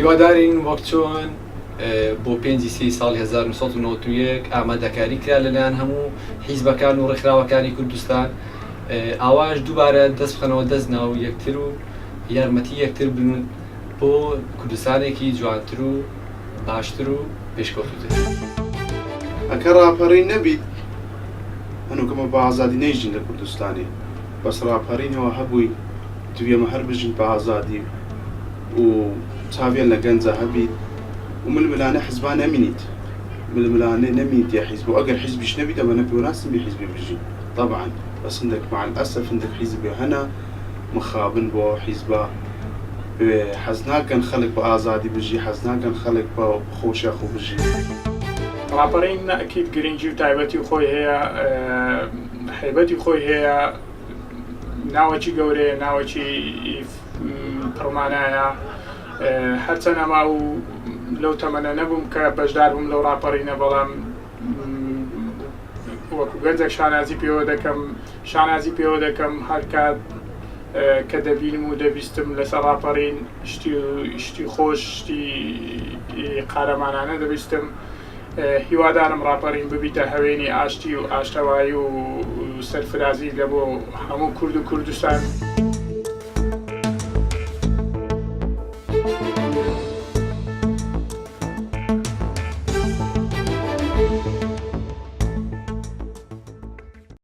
هیوادارین وەک چۆن بۆ 5 ساڵی 1991 ئامادەکاری کرا لەلایەن هەموو حیزبەکان و ڕێکخراوەکانی کوردستان ئاواش دووبارە دەست بخەنەوە دەستنا و یەکتر و یارمەتی یەکتر بن بۆ کوردستانێکی جوانتر و باشتر و پێشکەوتووتر. ئەکە ڕاپەڕین نەبیت هەنووکەمە بە ئازادی نەیژین لە کوردستانی بەس ڕاپەڕینەوە هەبووی دوێمە هەر بژین بە ئازادی و چاوێن لە گەنجە هەبیت و ململانە حیزبان نەمینیت ململانە نەمینیت یا حیزب و ئەگەر حیزبیش نەبیت ئەمە نەپێوەناستم بێ حیزبی بژین طبعا بەس هەندێک مع الأسف هەندێک حیزبێ هەنا مخابن بۆ حیزبە حەز ناکەن خەڵک بە ئازادی بژی حەز ناکەن خەڵک بە خۆشیە خۆ بژی. ڕاپەڕین نەکیت گرنگی و تایبەتی خۆی هەیە هەیبەتی خۆی هەیە ناوەکی گەورەیە ناوەکی پڕمانایە هەرچەند ئەما و لەو تەمەنە نەبووم کە بەشدار بووم لەو ڕاپەڕینە بەڵام وەکو گەنجێک شانازی پێوە دەکەم هەر کات کە دەبینم و دەبیستم لەسەر ڕاپەڕین شتی خۆش شتی قارەمانانە دەبیستم هیوادارم ڕاپەڕین ببیتە هەوێنی ئاشتی و ئاشتەوایی و سەرفرازی لە بۆ هەموو کورد و کوردستان.